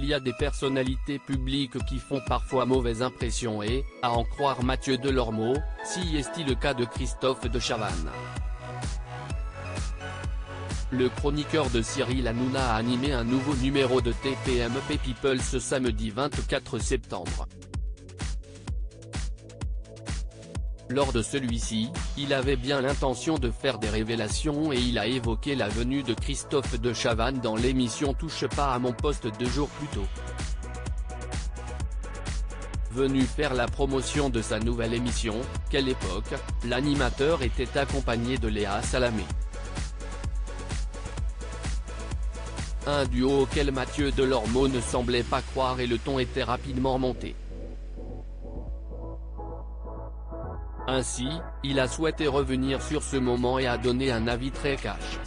y a des personnalités publiques qui font parfois mauvaise impression et, à en croire Mathieu Delormeau, si est-il le cas de Christophe de Chavannes. Le chroniqueur de Cyril Hanouna a animé un nouveau numéro de TPMP People ce samedi 24 septembre. Lors de celui-ci, il avait bien l'intention de faire des révélations et il a évoqué la venue de Christophe de Chavannes dans l'émission Touche pas à mon poste 2 jours plus tôt. Venu faire la promotion de sa nouvelle émission, Quelle époque, l'animateur était accompagné de Léa Salamé. Un duo auquel Mathieu Delormeau ne semblait pas croire et le ton était rapidement monté. Ainsi, il a souhaité revenir sur ce moment et a donné un avis très cash.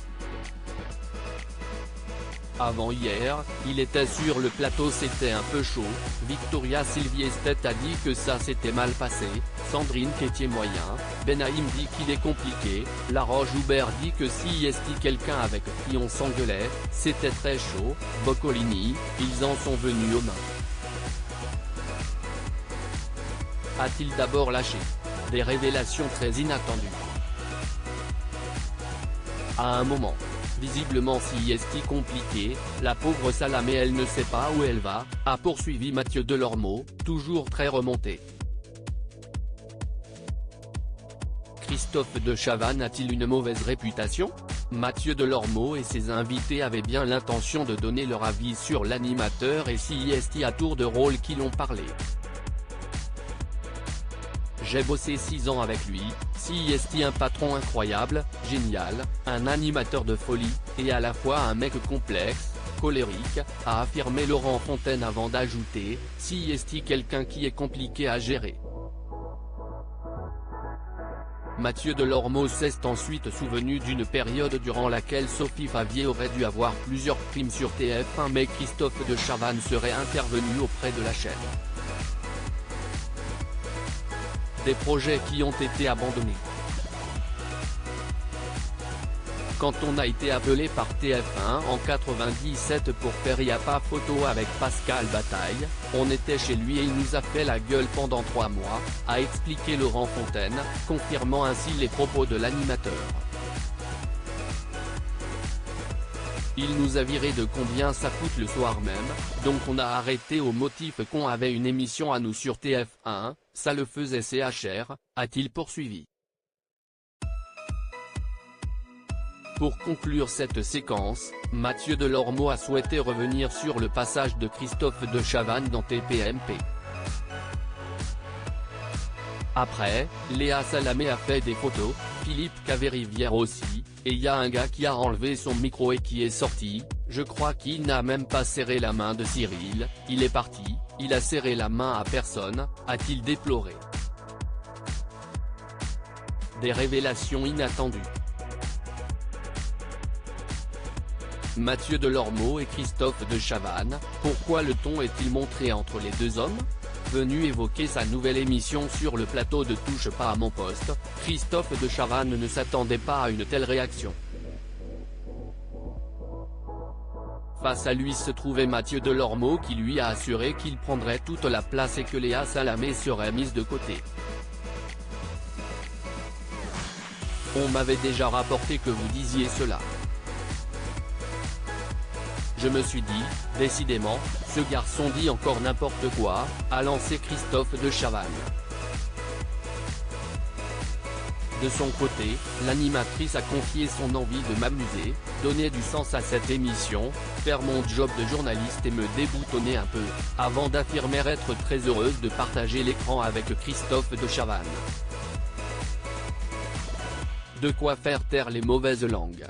Avant hier, il était sur le plateau, c'était un peu chaud, Victoria Silvestet a dit que ça s'était mal passé, Sandrine Quétier moyen, Benaïm dit qu'il est compliqué, Laroche Joubert dit que si est quelqu'un avec qui on s'engueulait, c'était très chaud, Boccolini, ils en sont venus aux mains. A-t-il d'abord lâché? Des révélations très inattendues. À un moment, visiblement si est compliqué, la pauvre Salamé elle ne sait pas où elle va, a poursuivi Mathieu Delormeau, toujours très remonté. Christophe de Chavannes a-t-il une mauvaise réputation? Mathieu Delormeau et ses invités avaient bien l'intention de donner leur avis sur l'animateur et si est à tour de rôle qui l'ont parlé. J'ai bossé 6 ans avec lui, si est un patron incroyable, génial, un animateur de folie, et à la fois un mec complexe, colérique, a affirmé Laurent Fontaine avant d'ajouter, si est quelqu'un qui est compliqué à gérer. Mathieu Delormeau s'est ensuite souvenu d'une période durant laquelle Sophie Favier aurait dû avoir plusieurs primes sur TF1 mais Christophe de Chavannes serait intervenu auprès de la chaîne. Des projets qui ont été abandonnés. Quand on a été appelé par TF1 en 97 pour faire Y a pas photo avec Pascal Bataille, on était chez lui et il nous a fait la gueule pendant 3 mois, a expliqué Laurent Fontaine, confirmant ainsi les propos de l'animateur. Il nous a viré de combien ça coûte le soir même, donc on a arrêté au motif qu'on avait une émission à nous sur TF1, ça le faisait CHR, a-t-il poursuivi. Pour conclure cette séquence, Mathieu Delormeau a souhaité revenir sur le passage de Christophe de Chavannes dans TPMP. Après, Léa Salamé a fait des photos, Philippe Caverivière aussi, et y a un gars qui a enlevé son micro et qui est sorti, je crois qu'il n'a même pas serré la main de Cyril, il est parti, il a serré la main à personne, a-t-il déploré. Des révélations inattendues. Mathieu Delormeau et Christophe de Chavannes, pourquoi le ton est-il montré entre les deux hommes? Venu évoquer sa nouvelle émission sur le plateau de Touche pas à mon poste, Christophe de Chavannes ne s'attendait pas à une telle réaction. Face à lui se trouvait Mathieu Delormeau qui lui a assuré qu'il prendrait toute la place et que Léa Salamé serait mise de côté. On m'avait déjà rapporté que vous disiez cela. Je me suis dit, décidément, ce garçon dit encore n'importe quoi, a lancé Christophe de Chavannes. De son côté, l'animatrice a confié son envie de m'amuser, donner du sens à cette émission, faire mon job de journaliste et me déboutonner un peu, avant d'affirmer être très heureuse de partager l'écran avec Christophe de Chavannes. De quoi faire taire les mauvaises langues.